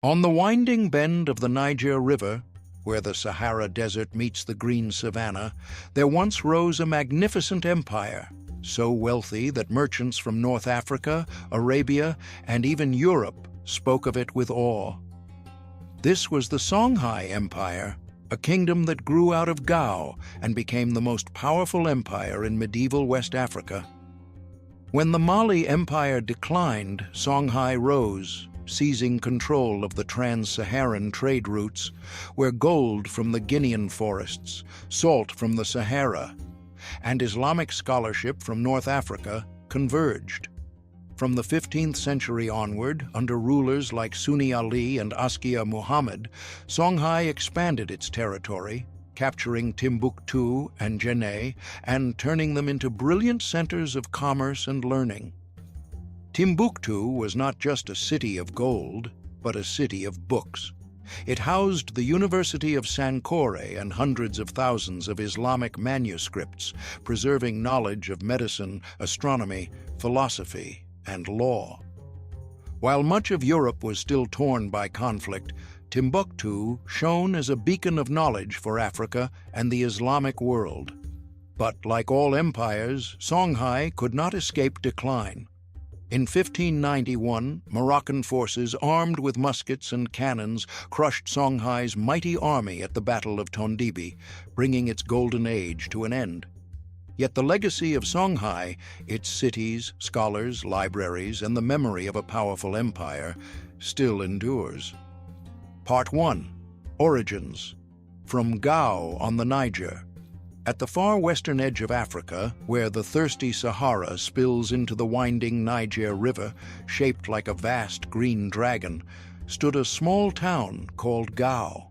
On the winding bend of the Niger River, where the Sahara Desert meets the green savanna, there once rose a magnificent empire, so wealthy that merchants from North Africa, Arabia, and even Europe spoke of it with awe. This was the Songhai Empire, a kingdom that grew out of Gao and became the most powerful empire in medieval West Africa. When the Mali Empire declined, Songhai rose, seizing control of the trans-Saharan trade routes, where gold from the Guinean forests, salt from the Sahara, and Islamic scholarship from North Africa converged. From the 15th century onward, under rulers like Sunni Ali and Askia Muhammad, Songhai expanded its territory, capturing Timbuktu and Djenné and turning them into brilliant centers of commerce and learning. Timbuktu was not just a city of gold, but a city of books. It housed the University of Sankore and hundreds of thousands of Islamic manuscripts, preserving knowledge of medicine, astronomy, philosophy, and law. While much of Europe was still torn by conflict, Timbuktu shone as a beacon of knowledge for Africa and the Islamic world. But like all empires, Songhai could not escape decline. In 1591, Moroccan forces armed with muskets and cannons crushed Songhai's mighty army at the Battle of Tondibi, bringing its golden age to an end. Yet the legacy of Songhai, its cities, scholars, libraries, and the memory of a powerful empire, still endures. Part 1. Origins. From Gao on the Niger. At the far western edge of Africa, where the thirsty Sahara spills into the winding Niger River, shaped like a vast green dragon, stood a small town called Gao.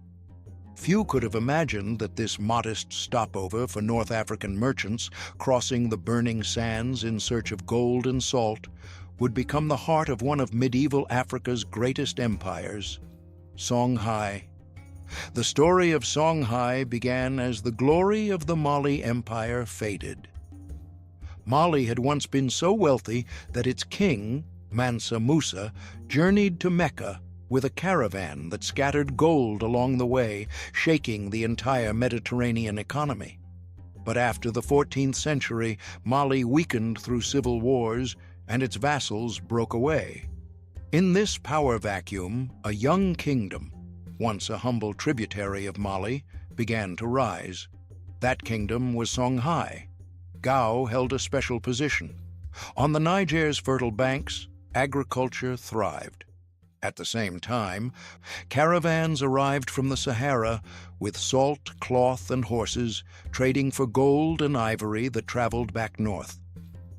Few could have imagined that this modest stopover for North African merchants crossing the burning sands in search of gold and salt would become the heart of one of medieval Africa's greatest empires, Songhai. The story of Songhai began as the glory of the Mali Empire faded. Mali had once been so wealthy that its king, Mansa Musa, journeyed to Mecca with a caravan that scattered gold along the way, shaking the entire Mediterranean economy. But after the 14th century, Mali weakened through civil wars, and its vassals broke away. In this power vacuum, a young kingdom, once a humble tributary of Mali, began to rise. That kingdom was Songhai. Gao held a special position. On the Niger's fertile banks, agriculture thrived. At the same time, caravans arrived from the Sahara with salt, cloth, and horses, trading for gold and ivory that traveled back north.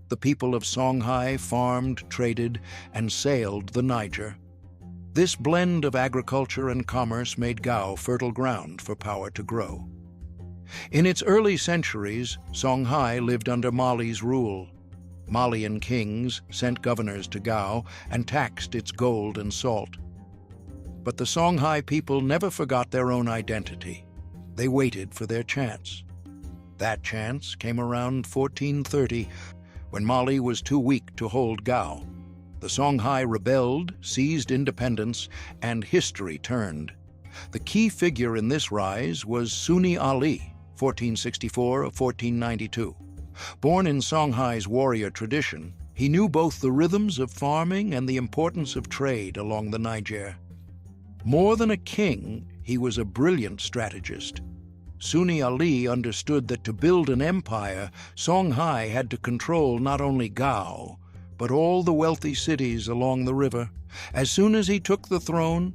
The people of Songhai farmed, traded, and sailed the Niger. This blend of agriculture and commerce made Gao fertile ground for power to grow. In its early centuries, Songhai lived under Mali's rule. Malian kings sent governors to Gao and taxed its gold and salt. But the Songhai people never forgot their own identity. They waited for their chance. That chance came around 1430, when Mali was too weak to hold Gao. The Songhai rebelled, seized independence, and history turned. The key figure in this rise was Sunni Ali, 1464–1492. Born in Songhai's warrior tradition, he knew both the rhythms of farming and the importance of trade along the Niger. More than a king, he was a brilliant strategist. Sunni Ali understood that to build an empire, Songhai had to control not only Gao, but all the wealthy cities along the river. As soon as he took the throne,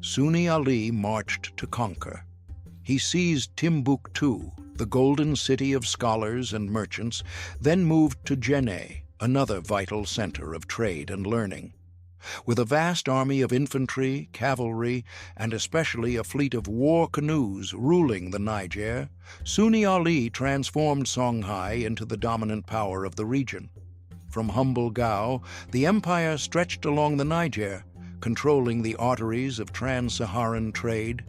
Sunni Ali marched to conquer. He seized Timbuktu, the golden city of scholars and merchants, then moved to Djenné, another vital center of trade and learning. With a vast army of infantry, cavalry, and especially a fleet of war canoes ruling the Niger, Sunni Ali transformed Songhai into the dominant power of the region. From humble Gao, the empire stretched along the Niger, controlling the arteries of trans-Saharan trade.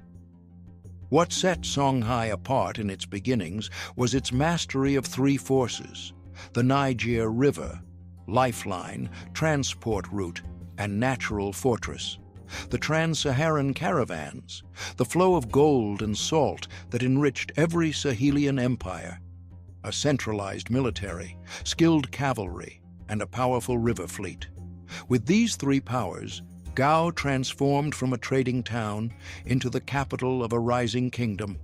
What set Songhai apart in its beginnings was its mastery of three forces: the Niger River, lifeline, transport route, and natural fortress. the trans-Saharan caravans, the flow of gold and salt that enriched every Sahelian empire, a centralized military, skilled cavalry, and a powerful river fleet. With these three powers, Gao transformed from a trading town into the capital of a rising kingdom.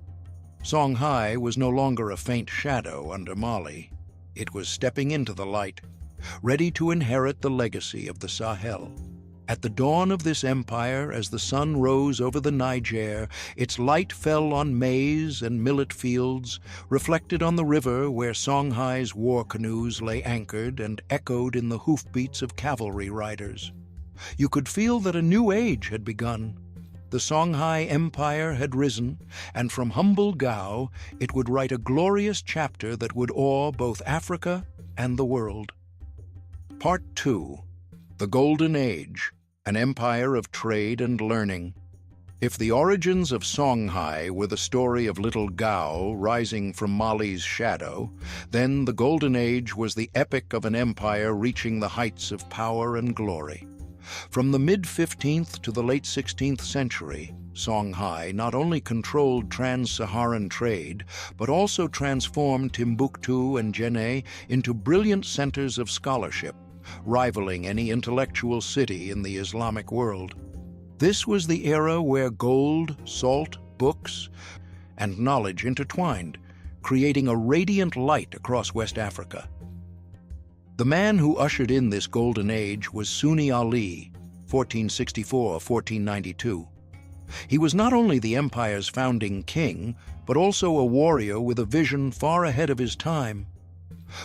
Songhai was no longer a faint shadow under Mali. It was stepping into the light, ready to inherit the legacy of the Sahel. At the dawn of this empire, as the sun rose over the Niger, its light fell on maize and millet fields, reflected on the river where Songhai's war canoes lay anchored and echoed in the hoofbeats of cavalry riders. You could feel that a new age had begun. The Songhai Empire had risen, and from humble Gao, it would write a glorious chapter that would awe both Africa and the world. Part 2. The Golden Age, an empire of trade and learning. If the origins of Songhai were the story of little Gao rising from Mali's shadow, then the Golden Age was the epic of an empire reaching the heights of power and glory. From the mid-15th to the late 16th century, Songhai not only controlled trans-Saharan trade, but also transformed Timbuktu and Djenné into brilliant centers of scholarship, rivaling any intellectual city in the Islamic world. This was the era where gold, salt, books, and knowledge intertwined, creating a radiant light across West Africa. The man who ushered in this golden age was Sunni Ali, 1464–1492. He was not only the empire's founding king, but also a warrior with a vision far ahead of his time.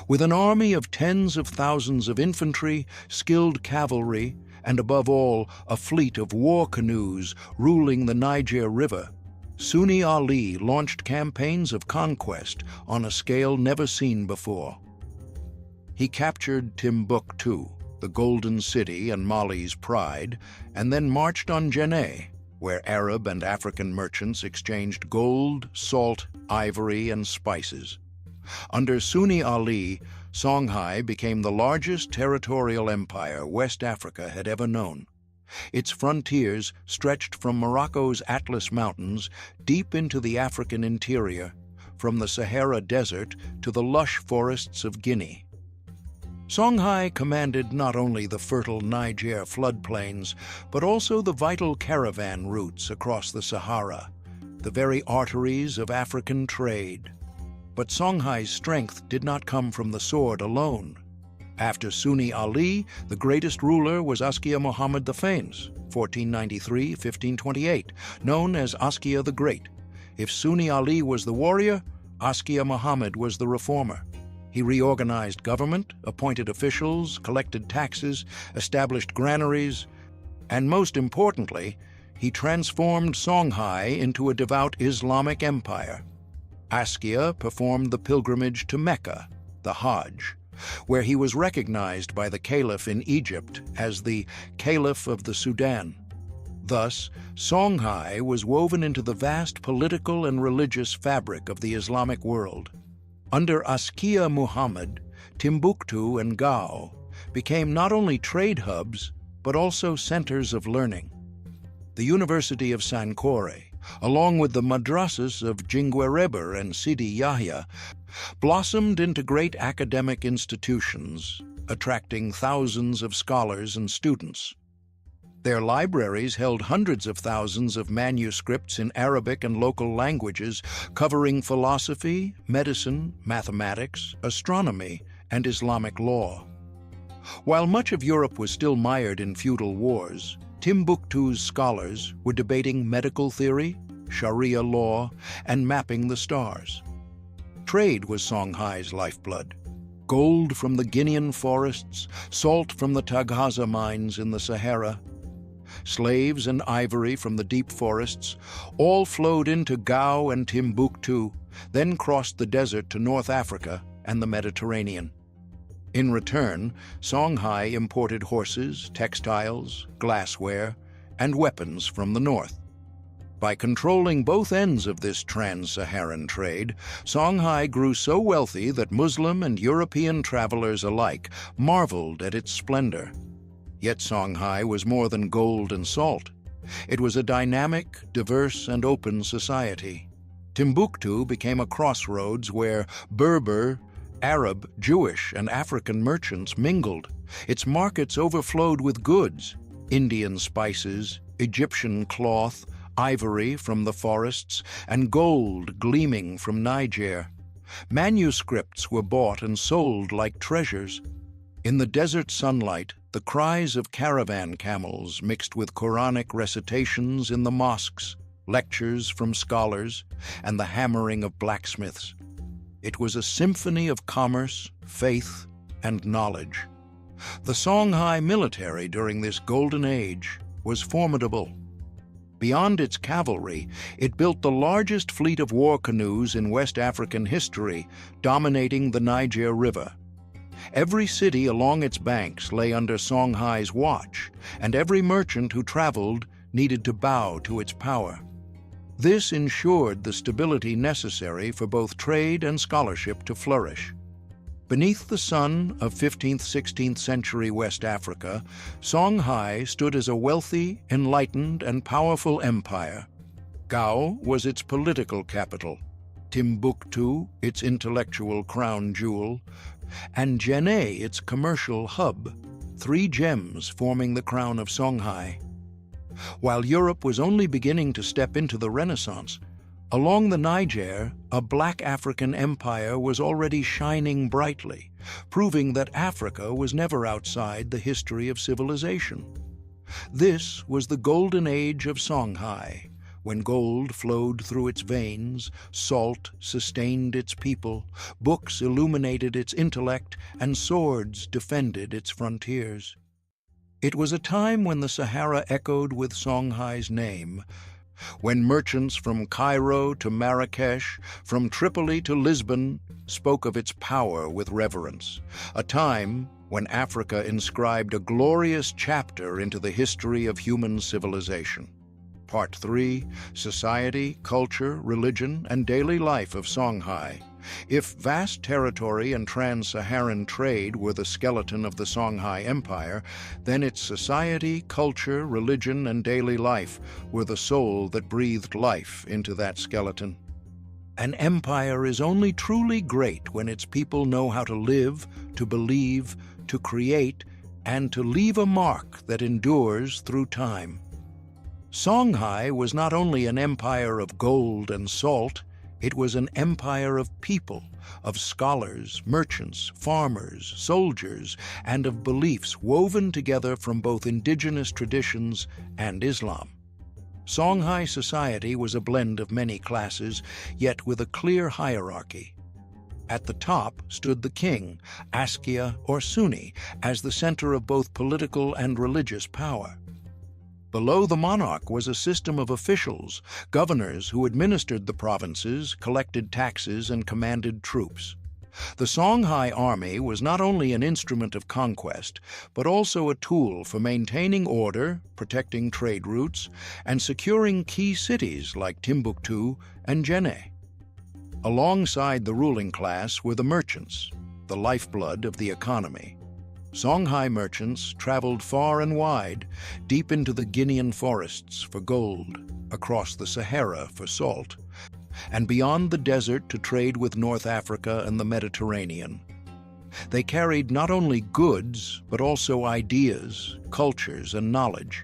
With an army of tens of thousands of infantry, skilled cavalry, and above all, a fleet of war canoes ruling the Niger River, Sunni Ali launched campaigns of conquest on a scale never seen before. He captured Timbuktu, the Golden City and Mali's pride, and then marched on Djenné, where Arab and African merchants exchanged gold, salt, ivory, and spices. Under Sunni Ali, Songhai became the largest territorial empire West Africa had ever known. Its frontiers stretched from Morocco's Atlas Mountains deep into the African interior, from the Sahara Desert to the lush forests of Guinea. Songhai commanded not only the fertile Niger floodplains, but also the vital caravan routes across the Sahara, the very arteries of African trade. But Songhai's strength did not come from the sword alone. After Sunni Ali, the greatest ruler was Askia Muhammad the Famous, 1493–1528, known as Askia the Great. If Sunni Ali was the warrior, Askia Muhammad was the reformer. He reorganized government, appointed officials, collected taxes, established granaries, and most importantly, he transformed Songhai into a devout Islamic empire. Askia performed the pilgrimage to Mecca, the Hajj, where he was recognized by the Caliph in Egypt as the Caliph of the Sudan. Thus, Songhai was woven into the vast political and religious fabric of the Islamic world. Under Askia Muhammad, Timbuktu and Gao became not only trade hubs, but also centers of learning. The University of Sankore, along with the madrasas of Jingwereber and Sidi Yahya, blossomed into great academic institutions, attracting thousands of scholars and students. Their libraries held hundreds of thousands of manuscripts in Arabic and local languages covering philosophy, medicine, mathematics, astronomy, and Islamic law. While much of Europe was still mired in feudal wars, Timbuktu's scholars were debating medical theory, Sharia law, and mapping the stars. Trade was Songhai's lifeblood. Gold from the Guinean forests, salt from the Tagaza mines in the Sahara, slaves and ivory from the deep forests, all flowed into Gao and Timbuktu, then crossed the desert to North Africa and the Mediterranean. In return, Songhai imported horses, textiles, glassware, and weapons from the north. By controlling both ends of this trans-Saharan trade, Songhai grew so wealthy that Muslim and European travelers alike marveled at its splendor. Yet Songhai was more than gold and salt. It was a dynamic, diverse, and open society. Timbuktu became a crossroads where Berber, Arab, Jewish, and African merchants mingled. Its markets overflowed with goods: Indian spices, Egyptian cloth, ivory from the forests, and gold gleaming from Niger. Manuscripts were bought and sold like treasures. In the desert sunlight, the cries of caravan camels mixed with Quranic recitations in the mosques, lectures from scholars, and the hammering of blacksmiths. It was a symphony of commerce, faith, and knowledge. The Songhai military during this golden age was formidable. Beyond its cavalry, it built the largest fleet of war canoes in West African history, dominating the Niger River. Every city along its banks lay under Songhai's watch, and every merchant who traveled needed to bow to its power. This ensured the stability necessary for both trade and scholarship to flourish. Beneath the sun of 15th–16th century West Africa, Songhai stood as a wealthy, enlightened, and powerful empire. Gao was its political capital, Timbuktu its intellectual crown jewel, and Djenné its commercial hub, three gems forming the crown of Songhai. While Europe was only beginning to step into the Renaissance, along the Niger, a black African empire was already shining brightly, proving that Africa was never outside the history of civilization. This was the golden age of Songhai, when gold flowed through its veins, salt sustained its people, books illuminated its intellect, and swords defended its frontiers. It was a time when the Sahara echoed with Songhai's name, when merchants from Cairo to Marrakesh, from Tripoli to Lisbon, spoke of its power with reverence, a time when Africa inscribed a glorious chapter into the history of human civilization. Part 3, Society, Culture, Religion, and Daily Life of Songhai. If vast territory and trans-Saharan trade were the skeleton of the Songhai Empire, then its society, culture, religion, and daily life were the soul that breathed life into that skeleton. An empire is only truly great when its people know how to live, to believe, to create, and to leave a mark that endures through time. Songhai was not only an empire of gold and salt, it was an empire of people, of scholars, merchants, farmers, soldiers, and of beliefs woven together from both indigenous traditions and Islam. Songhai society was a blend of many classes, yet with a clear hierarchy. At the top stood the king, Askia or Sunni, as the center of both political and religious power. Below the monarch was a system of officials, governors who administered the provinces, collected taxes, and commanded troops. The Songhai army was not only an instrument of conquest, but also a tool for maintaining order, protecting trade routes, and securing key cities like Timbuktu and Djenné. Alongside the ruling class were the merchants, the lifeblood of the economy. Songhai merchants traveled far and wide, deep into the Guinean forests for gold, across the Sahara for salt, and beyond the desert to trade with North Africa and the Mediterranean. They carried not only goods, but also ideas, cultures, and knowledge.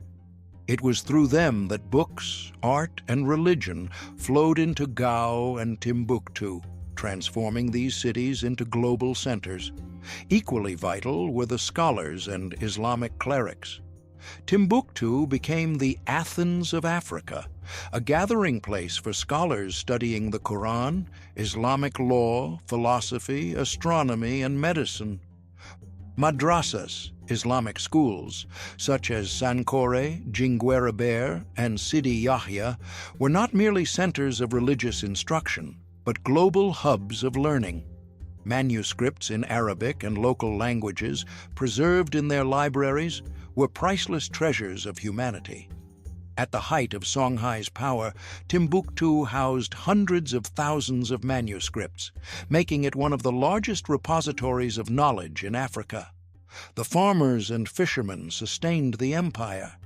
It was through them that books, art, and religion flowed into Gao and Timbuktu, transforming these cities into global centers. Equally vital were the scholars and Islamic clerics. Timbuktu became the Athens of Africa, a gathering place for scholars studying the Quran, Islamic law, philosophy, astronomy, and medicine. Madrasas, Islamic schools, such as Sankore, Jinguereber, and Sidi Yahya, were not merely centers of religious instruction, but global hubs of learning. Manuscripts in Arabic and local languages, preserved in their libraries, were priceless treasures of humanity. At the height of Songhai's power, Timbuktu housed hundreds of thousands of manuscripts, making it one of the largest repositories of knowledge in Africa. The farmers and fishermen sustained the empire.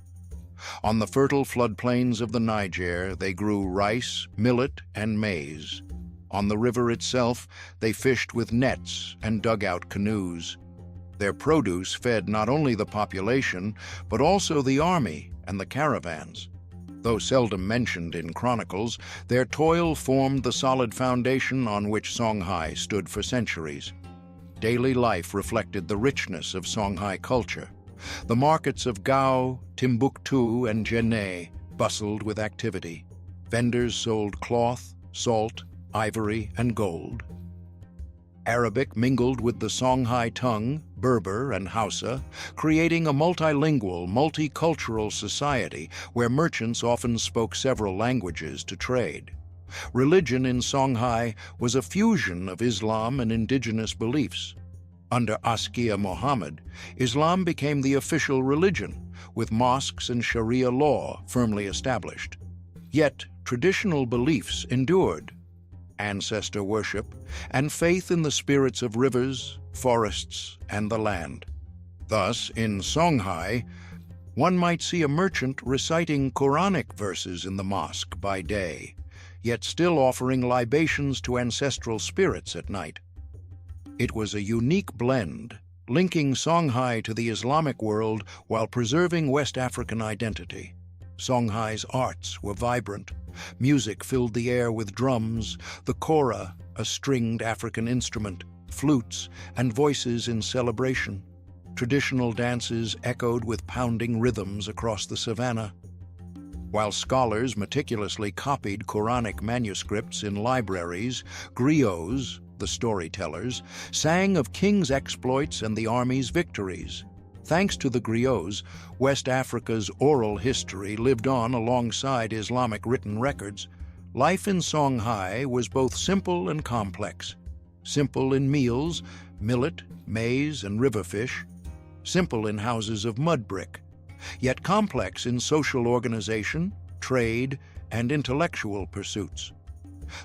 On the fertile floodplains of the Niger, they grew rice, millet, and maize. On the river itself, they fished with nets and dug out canoes. Their produce fed not only the population, but also the army and the caravans. Though seldom mentioned in chronicles, their toil formed the solid foundation on which Songhai stood for centuries. Daily life reflected the richness of Songhai culture. The markets of Gao, Timbuktu, and Djenné bustled with activity. Vendors sold cloth, salt, ivory, and gold. Arabic mingled with the Songhai tongue, Berber, and Hausa, creating a multilingual, multicultural society where merchants often spoke several languages to trade. Religion in Songhai was a fusion of Islam and indigenous beliefs. Under Askia Muhammad, Islam became the official religion, with mosques and Sharia law firmly established. Yet, traditional beliefs endured. Ancestor worship, and faith in the spirits of rivers, forests, and the land. Thus, in Songhai, one might see a merchant reciting Quranic verses in the mosque by day, yet still offering libations to ancestral spirits at night. It was a unique blend, linking Songhai to the Islamic world while preserving West African identity. Songhai's arts were vibrant. Music filled the air with drums, the kora, a stringed African instrument, flutes, and voices in celebration. Traditional dances echoed with pounding rhythms across the savannah. While scholars meticulously copied Quranic manuscripts in libraries, griots, the storytellers, sang of kings' exploits and the army's victories. Thanks to the griots, West Africa's oral history lived on alongside Islamic written records. Life in Songhai was both simple and complex. Simple in meals, millet, maize, and river fish. Simple in houses of mud brick. Yet complex in social organization, trade, and intellectual pursuits.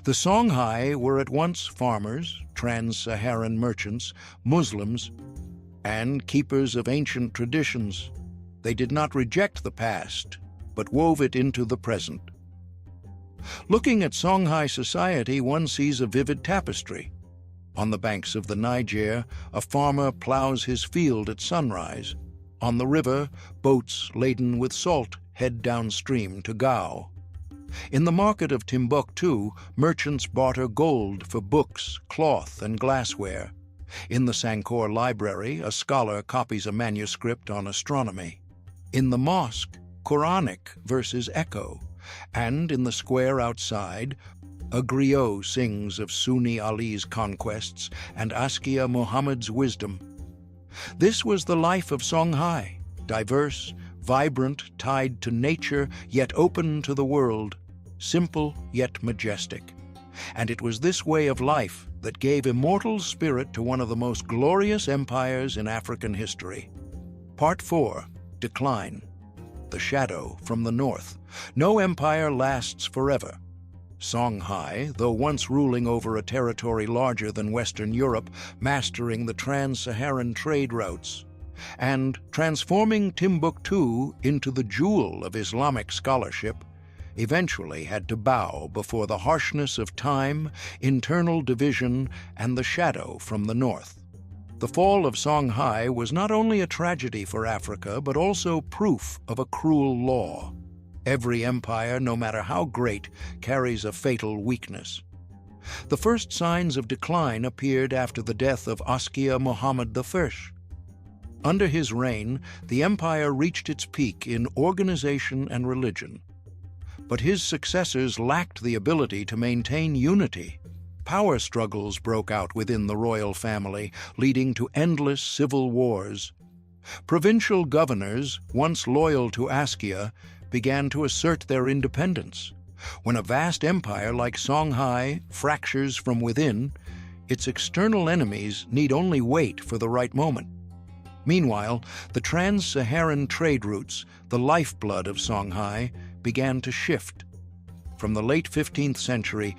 The Songhai were at once farmers, trans-Saharan merchants, Muslims, and keepers of ancient traditions. They did not reject the past, but wove it into the present. Looking at Songhai society, one sees a vivid tapestry. On the banks of the Niger, a farmer plows his field at sunrise. On the river, boats laden with salt head downstream to Gao. In the market of Timbuktu, merchants barter gold for books, cloth, and glassware. In the Sankore library, a scholar copies a manuscript on astronomy. In the mosque, Quranic verses echo. And in the square outside, a griot sings of Sunni Ali's conquests and Askia Muhammad's wisdom. This was the life of Songhai, diverse, vibrant, tied to nature, yet open to the world, simple yet majestic. And it was this way of life that gave immortal spirit to one of the most glorious empires in African history. Part 4. Decline. The shadow from the north. No empire lasts forever. Songhai, though once ruling over a territory larger than Western Europe, mastering the trans-Saharan trade routes, and transforming Timbuktu into the jewel of Islamic scholarship, eventually had to bow before the harshness of time, internal division, and the shadow from the north. The fall of Songhai was not only a tragedy for Africa, but also proof of a cruel law. Every empire, no matter how great, carries a fatal weakness. The first signs of decline appeared after the death of Askia Muhammad I. Under his reign, the empire reached its peak in organization and religion. But his successors lacked the ability to maintain unity. Power struggles broke out within the royal family, leading to endless civil wars. Provincial governors, once loyal to Askia, began to assert their independence. When a vast empire like Songhai fractures from within, its external enemies need only wait for the right moment. Meanwhile, the trans-Saharan trade routes, the lifeblood of Songhai, began to shift. From the late 15th century,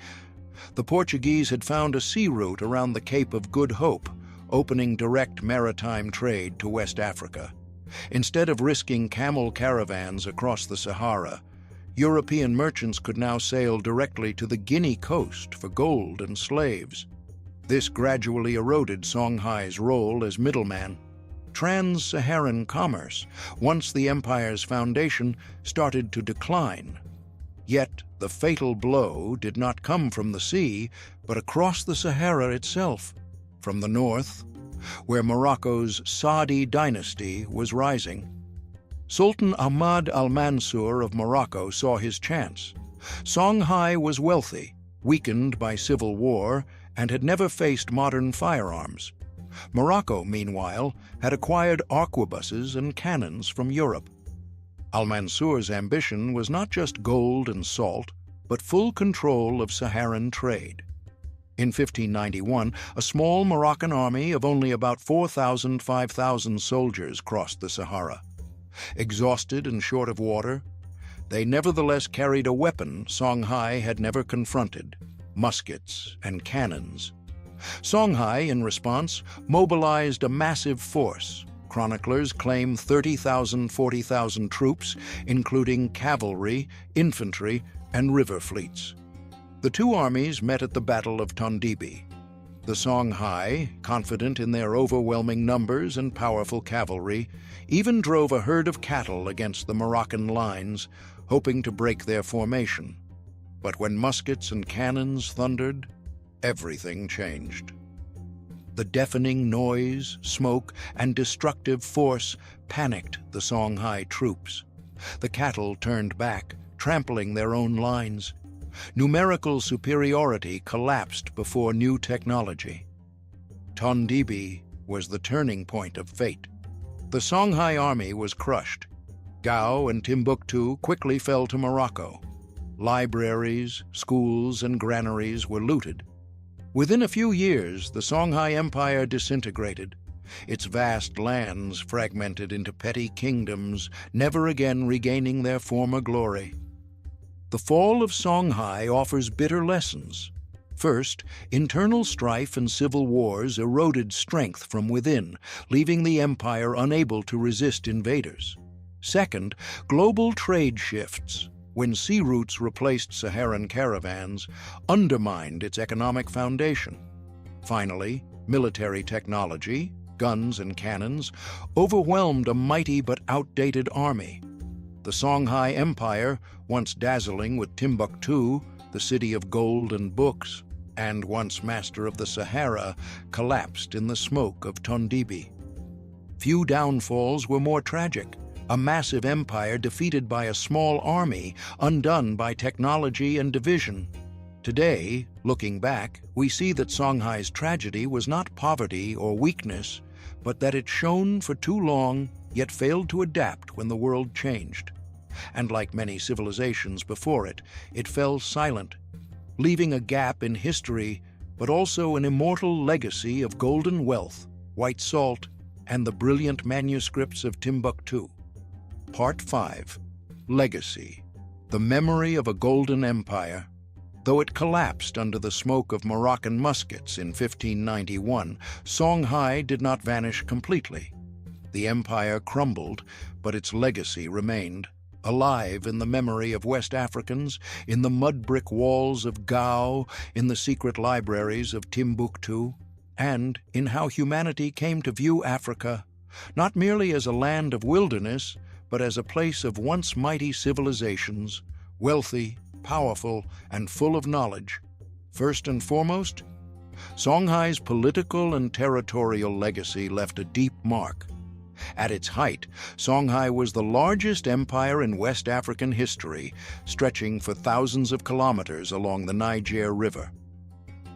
the Portuguese had found a sea route around the Cape of Good Hope, opening direct maritime trade to West Africa. Instead of risking camel caravans across the Sahara, European merchants could now sail directly to the Guinea coast for gold and slaves. This gradually eroded Songhai's role as middleman. Trans-Saharan commerce, once the empire's foundation, started to decline. Yet the fatal blow did not come from the sea, but across the Sahara itself, from the north, where Morocco's Saadi dynasty was rising. Sultan Ahmad al-Mansur of Morocco saw his chance. Songhai was wealthy, weakened by civil war, and had never faced modern firearms. Morocco, meanwhile, had acquired arquebuses and cannons from Europe. Al-Mansur's ambition was not just gold and salt, but full control of Saharan trade. In 1591, a small Moroccan army of only about 5,000 soldiers crossed the Sahara. Exhausted and short of water, they nevertheless carried a weapon Songhai had never confronted: muskets and cannons. Songhai, in response, mobilized a massive force. Chroniclers claim 40,000 troops, including cavalry, infantry, and river fleets. The two armies met at the Battle of Tondibi. The Songhai, confident in their overwhelming numbers and powerful cavalry, even drove a herd of cattle against the Moroccan lines, hoping to break their formation. But when muskets and cannons thundered, everything changed. The deafening noise, smoke, and destructive force panicked the Songhai troops. The cattle turned back, trampling their own lines. Numerical superiority collapsed before new technology. Tondibi was the turning point of fate. The Songhai army was crushed. Gao and Timbuktu quickly fell to Morocco. Libraries, schools, and granaries were looted. Within a few years, the Songhai Empire disintegrated, its vast lands fragmented into petty kingdoms, never again regaining their former glory. The fall of Songhai offers bitter lessons. First, internal strife and civil wars eroded strength from within, leaving the empire unable to resist invaders. Second, global trade shifts, when sea routes replaced Saharan caravans, undermined its economic foundation. Finally, military technology, guns and cannons, overwhelmed a mighty but outdated army. The Songhai Empire, once dazzling with Timbuktu, the city of gold and books, and once master of the Sahara, collapsed in the smoke of Tondibi. Few downfalls were more tragic. A massive empire defeated by a small army, undone by technology and division. Today, looking back, we see that Songhai's tragedy was not poverty or weakness, but that it shone for too long, yet failed to adapt when the world changed. And like many civilizations before it, it fell silent, leaving a gap in history, but also an immortal legacy of golden wealth, white salt, and the brilliant manuscripts of Timbuktu. Part 5. Legacy. The memory of a golden empire. Though it collapsed under the smoke of Moroccan muskets in 1591, Songhai did not vanish completely. The empire crumbled, but its legacy remained, alive in the memory of West Africans, in the mud-brick walls of Gao, in the secret libraries of Timbuktu, and in how humanity came to view Africa, not merely as a land of wilderness, but as a place of once mighty civilizations, wealthy, powerful, and full of knowledge. First and foremost, Songhai's political and territorial legacy left a deep mark. At its height, Songhai was the largest empire in West African history, stretching for thousands of kilometers along the Niger River.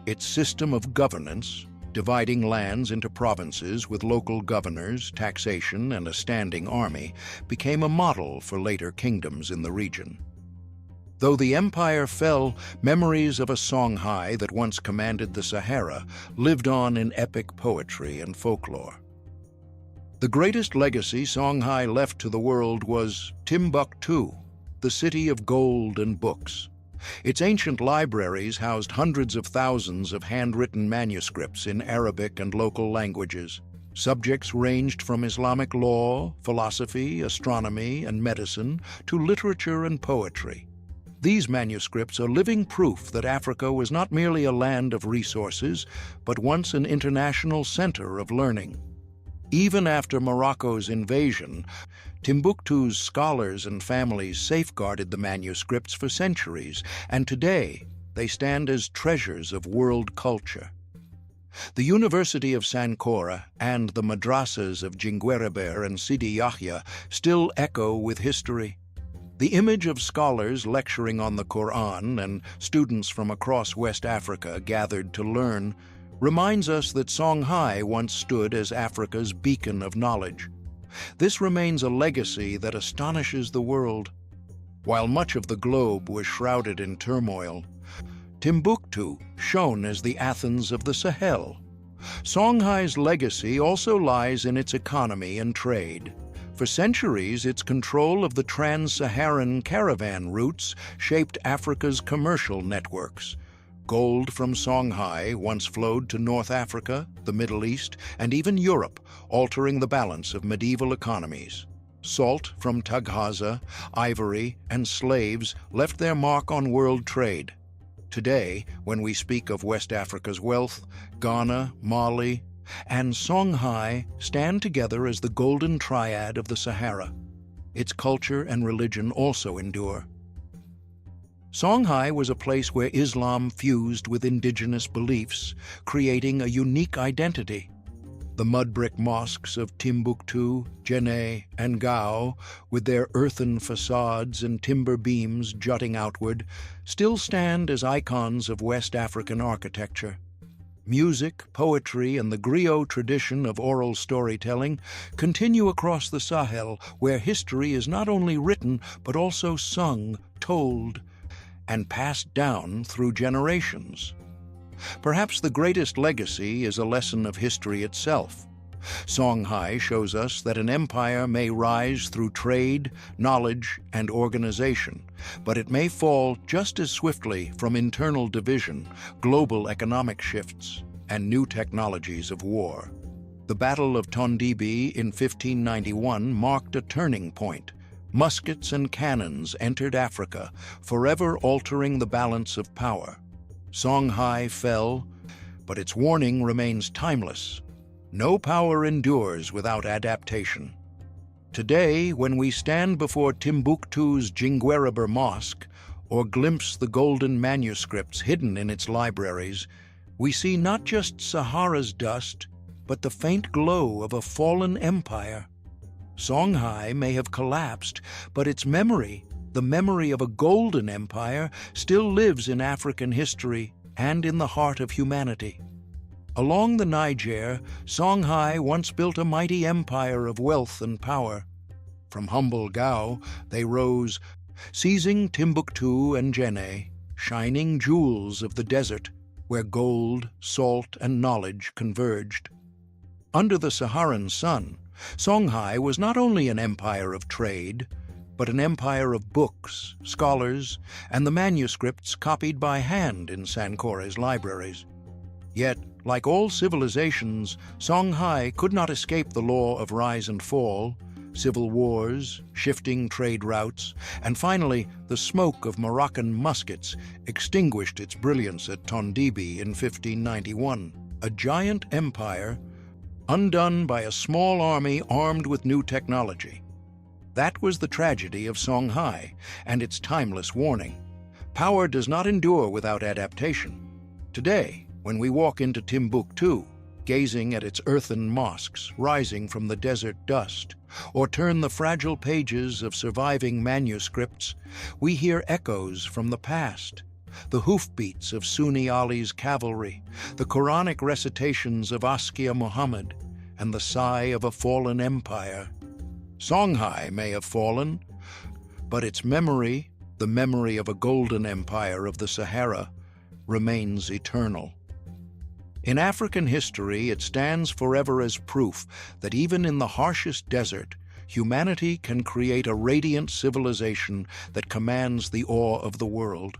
Its system of governance, dividing lands into provinces with local governors, taxation, and a standing army, became a model for later kingdoms in the region. Though the empire fell, memories of a Songhai that once commanded the Sahara lived on in epic poetry and folklore. The greatest legacy Songhai left to the world was Timbuktu, the city of gold and books. Its ancient libraries housed hundreds of thousands of handwritten manuscripts in Arabic and local languages. Subjects ranged from Islamic law, philosophy, astronomy, and medicine to literature and poetry. These manuscripts are living proof that Africa was not merely a land of resources, but once an international center of learning. Even after Morocco's invasion, Timbuktu's scholars and families safeguarded the manuscripts for centuries, and today they stand as treasures of world culture. The University of Sankore and the madrasas of Djenné and Sidi Yahya still echo with history. The image of scholars lecturing on the Quran and students from across West Africa gathered to learn reminds us that Songhai once stood as Africa's beacon of knowledge. This remains a legacy that astonishes the world. While much of the globe was shrouded in turmoil, Timbuktu shone as the Athens of the Sahel. Songhai's legacy also lies in its economy and trade. For centuries, its control of the trans-Saharan caravan routes shaped Africa's commercial networks. Gold from Songhai once flowed to North Africa, the Middle East, and even Europe, altering the balance of medieval economies. Salt from Taghaza, ivory, and slaves left their mark on world trade. Today, when we speak of West Africa's wealth, Ghana, Mali, and Songhai stand together as the golden triad of the Sahara. Its culture and religion also endure. Songhai was a place where Islam fused with indigenous beliefs, creating a unique identity. The mud-brick mosques of Timbuktu, Djenné, and Gao, with their earthen facades and timber beams jutting outward, still stand as icons of West African architecture. Music, poetry, and the griot tradition of oral storytelling continue across the Sahel, where history is not only written but also sung, told, and passed down through generations. Perhaps the greatest legacy is a lesson of history itself. Songhai shows us that an empire may rise through trade, knowledge, and organization, but it may fall just as swiftly from internal division, global economic shifts, and new technologies of war. The Battle of Tondibi in 1591 marked a turning point. Muskets and cannons entered Africa, forever altering the balance of power. Songhai fell, but its warning remains timeless. No power endures without adaptation. Today, when we stand before Timbuktu's Djenné Mosque or glimpse the golden manuscripts hidden in its libraries, we see not just Sahara's dust, but the faint glow of a fallen empire. Songhai may have collapsed, but its memory, the memory of a golden empire, still lives in African history and in the heart of humanity. Along the Niger, Songhai once built a mighty empire of wealth and power. From humble Gao, they rose, seizing Timbuktu and Djenné, shining jewels of the desert where gold, salt, and knowledge converged. Under the Saharan sun, Songhai was not only an empire of trade, but an empire of books, scholars, and the manuscripts copied by hand in Sankore's libraries. Yet, like all civilizations, Songhai could not escape the law of rise and fall, civil wars, shifting trade routes, and finally, the smoke of Moroccan muskets extinguished its brilliance at Tondibi in 1591. A giant empire undone by a small army armed with new technology. That was the tragedy of Songhai and its timeless warning. Power does not endure without adaptation. Today, when we walk into Timbuktu, gazing at its earthen mosques rising from the desert dust, or turn the fragile pages of surviving manuscripts, we hear echoes from the past. The hoofbeats of Sunni Ali's cavalry, the Quranic recitations of Askia Muhammad, and the sigh of a fallen empire. Songhai may have fallen, but its memory, the memory of a golden empire of the Sahara, remains eternal. In African history, it stands forever as proof that even in the harshest desert, humanity can create a radiant civilization that commands the awe of the world.